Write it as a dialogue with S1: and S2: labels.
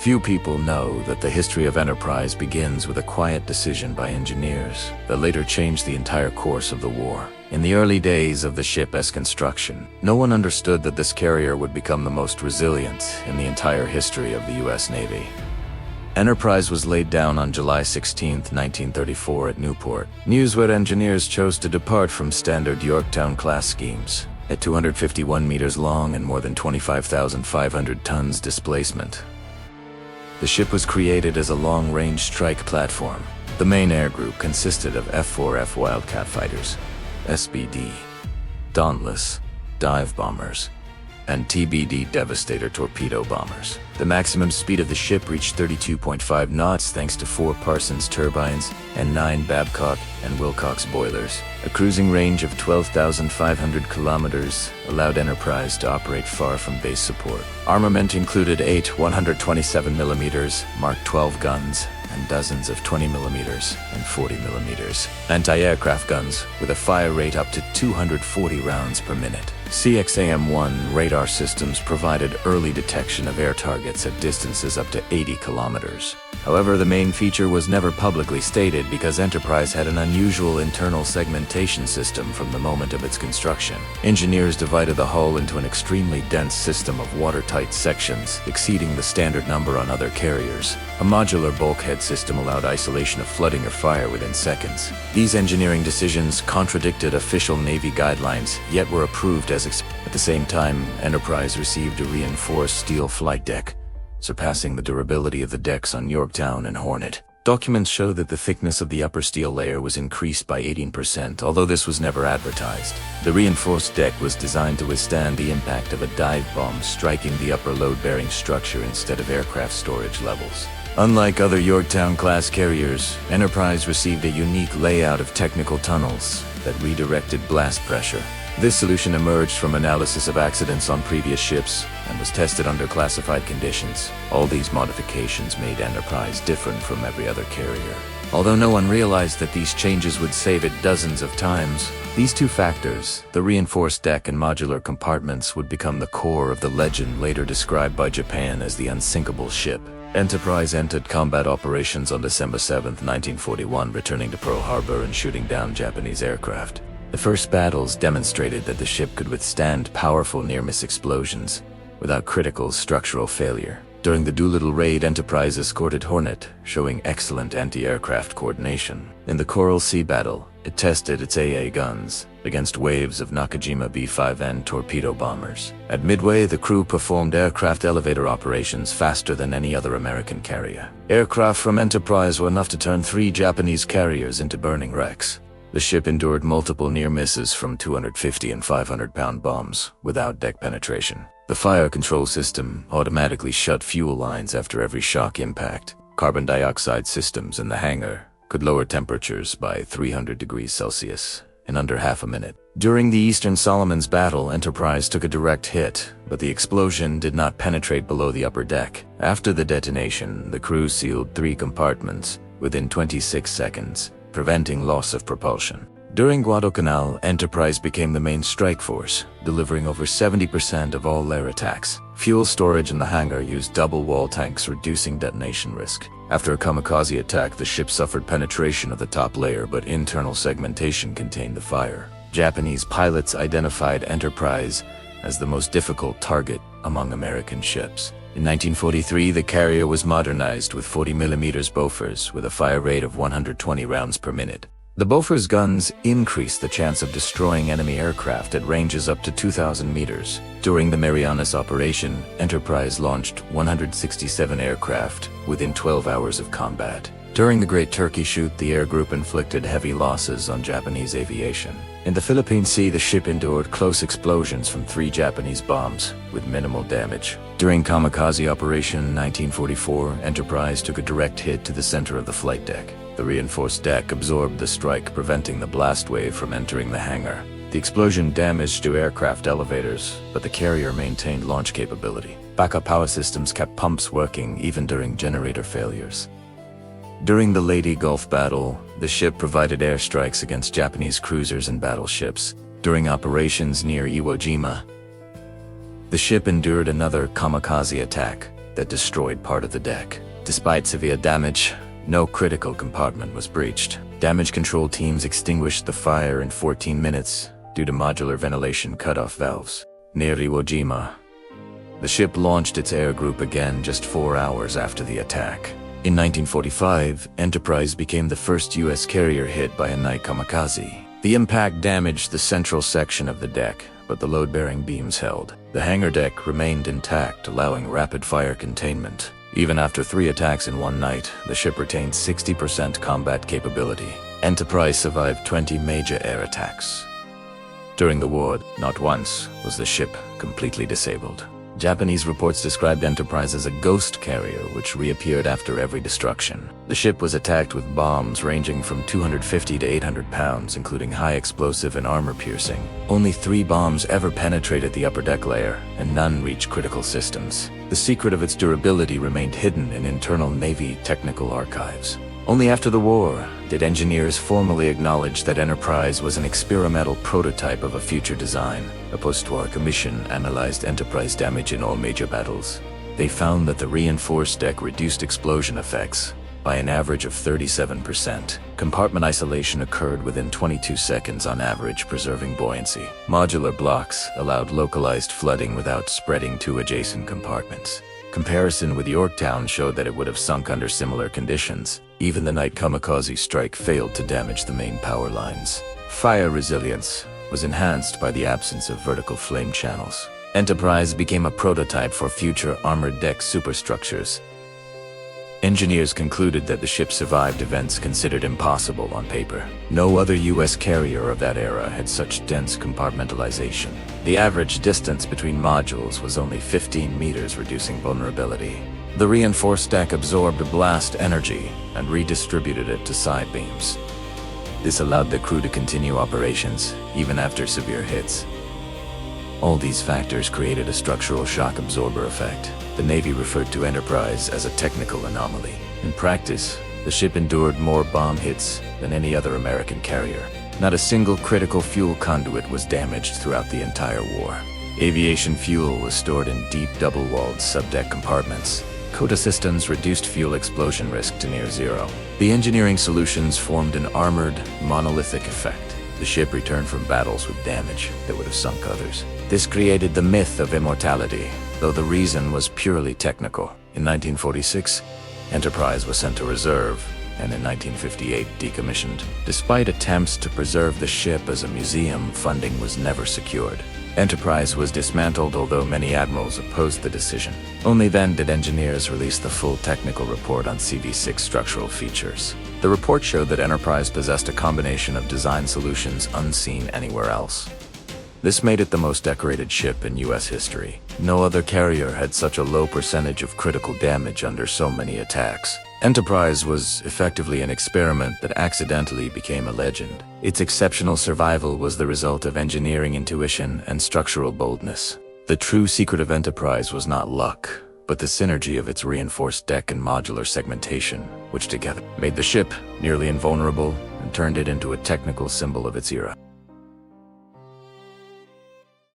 S1: Few people know that the history of Enterprise begins with a quiet decision by engineers that later changed the entire course of the war. In the early days of the ship's construction, no one understood that this carrier would become the most resilient in the entire history of the U.S. Navy. Enterprise was laid down on July 16, 1934 at Newport, news where engineers chose to depart from standard Yorktown-class schemes. At 251 meters long and more than 25,500 tons displacement, the ship was created as a long-range strike platform. The main air group consisted of F-4F Wildcat fighters, SBD, Dauntless, dive bombers, and TBD Devastator torpedo bombers. The maximum speed of the ship reached 32.5 knots thanks to 4 Parsons turbines and 9 Babcock and Wilcox boilers. A cruising range of 12,500 kilometers allowed Enterprise to operate far from base support. Armament included 8 127mm Mark 12 guns and dozens of 20mm and 40mm anti-aircraft guns with a fire rate up to 240 rounds per minute. CXAM-1 radar systems provided early detection of air targets at distances up to 80 kilometers. However, the main feature was never publicly stated because Enterprise had an unusual internal segmentation system from the moment of its construction. Engineers divided the hull into an extremely dense system of watertight sections, exceeding the standard number on other carriers. A modular bulkhead system allowed isolation of flooding or fire within seconds. These engineering decisions contradicted official Navy guidelines, yet were approved as at the same time, Enterprise received a reinforced steel flight deck, surpassing the durability of the decks on Yorktown and Hornet. Documents show that the thickness of the upper steel layer was increased by 18%, although this was never advertised. The reinforced deck was designed to withstand the impact of a dive bomb striking the upper load-bearing structure instead of aircraft storage levels. Unlike other Yorktown-class carriers, Enterprise received a unique layout of technical tunnels that redirected blast pressure. This solution emerged from analysis of accidents on previous ships and was tested under classified conditions. All these modifications made Enterprise different from every other carrier. Although no one realized that these changes would save it dozens of times, these two factors, the reinforced deck and modular compartments, would become the core of the legend later described by Japan as the unsinkable ship. Enterprise entered combat operations on December 7, 1941, returning to Pearl Harbor and shooting down Japanese aircraft. The first battles demonstrated that the ship could withstand powerful near-miss explosions without critical structural failure. During the Doolittle raid, Enterprise escorted Hornet, showing excellent anti-aircraft coordination. In the Coral Sea battle, it tested its AA guns against waves of Nakajima B-5N torpedo bombers. At Midway, the crew performed aircraft elevator operations faster than any other American carrier. Aircraft from Enterprise were enough to turn 3 Japanese carriers into burning wrecks. The ship endured multiple near misses from 250 and 500-pound bombs without deck penetration. The fire control system automatically shut fuel lines after every shock impact. Carbon dioxide systems in the hangar could lower temperatures by 300 degrees Celsius in under half a minute. During the Eastern Solomons battle, Enterprise took a direct hit, but the explosion did not penetrate below the upper deck. After the detonation, the crew sealed 3 compartments within 26 seconds, preventing loss of propulsion. During Guadalcanal, Enterprise became the main strike force, delivering over 70% of all air attacks. Fuel storage in the hangar used double wall tanks, reducing detonation risk. After a kamikaze attack, the ship suffered penetration of the top layer, but internal segmentation contained the fire. Japanese pilots identified Enterprise as the most difficult target among American ships. In 1943, the carrier was modernized with 40mm Bofors with a fire rate of 120 rounds per minute. The Bofors guns increased the chance of destroying enemy aircraft at ranges up to 2,000 meters. During the Marianas operation, Enterprise launched 167 aircraft within 12 hours of combat. During the Great Turkey Shoot, the air group inflicted heavy losses on Japanese aviation. In the Philippine Sea, the ship endured close explosions from 3 Japanese bombs with minimal damage. During Kamikaze Operation 1944, Enterprise took a direct hit to the center of the flight deck. The reinforced deck absorbed the strike, preventing the blast wave from entering the hangar. The explosion damaged 2 aircraft elevators, but the carrier maintained launch capability. Backup power systems kept pumps working even during generator failures. During the Leyte Gulf battle, the ship provided airstrikes against Japanese cruisers and battleships. During operations near Iwo Jima, the ship endured another kamikaze attack, that destroyed part of the deck. Despite severe damage, no critical compartment was breached. Damage control teams extinguished the fire in 14 minutes due to modular ventilation cutoff valves. Near Iwo Jima, the ship launched its air group again just 4 hours after the attack. In 1945, Enterprise became the first U.S. carrier hit by a night kamikaze. The impact damaged the central section of the deck, but the load-bearing beams held. The hangar deck remained intact, allowing rapid-fire containment. Even after 3 attacks in one night, the ship retained 60% combat capability. Enterprise survived 20 major air attacks. During the war, not once was the ship completely disabled. Japanese reports described Enterprise as a ghost carrier which reappeared after every destruction. The ship was attacked with bombs ranging from 250 to 800 pounds, including high explosive and armor-piercing. Only 3 bombs ever penetrated the upper deck layer, and none reached critical systems. The secret of its durability remained hidden in internal Navy technical archives. Only after the war did engineers formally acknowledge that Enterprise was an experimental prototype of a future design. A Postwar commission analyzed Enterprise damage in all major battles. They found that the reinforced deck reduced explosion effects by an average of 37%. Compartment isolation occurred within 22 seconds on average, preserving buoyancy. Modular blocks allowed localized flooding without spreading to adjacent compartments. Comparison with Yorktown showed that it would have sunk under similar conditions. Even the night kamikaze strike failed to damage the main power lines. Fire resilience was enhanced by the absence of vertical flame channels. Enterprise became a prototype for future armored deck superstructures. Engineers concluded that the ship survived events considered impossible on paper. No other U.S. carrier of that era had such dense compartmentalization. The average distance between modules was only 15 meters, reducing vulnerability. The reinforced deck absorbed blast energy and redistributed it to side beams. This allowed the crew to continue operations, even after severe hits. All these factors created a structural shock absorber effect. The Navy referred to Enterprise as a technical anomaly. In practice, the ship endured more bomb hits than any other American carrier. Not a single critical fuel conduit was damaged throughout the entire war. Aviation fuel was stored in deep double-walled subdeck compartments. Coda systems reduced fuel explosion risk to near zero. The engineering solutions formed an armored, monolithic effect. The ship returned from battles with damage that would have sunk others. This created the myth of immortality, though the reason was purely technical. In 1946, Enterprise was sent to reserve, and in 1958 decommissioned. Despite attempts to preserve the ship as a museum, funding was never secured. Enterprise was dismantled, although many admirals opposed the decision. Only then did engineers release the full technical report on CV-6 structural features. The report showed that Enterprise possessed a combination of design solutions unseen anywhere else. This made it the most decorated ship in U.S. history. No other carrier had such a low percentage of critical damage under so many attacks. Enterprise was effectively an experiment that accidentally became a legend. Its exceptional survival was the result of engineering intuition and structural boldness. The true secret of Enterprise was not luck, but the synergy of its reinforced deck and modular segmentation, which together made the ship nearly invulnerable and turned it into a technical symbol of its era.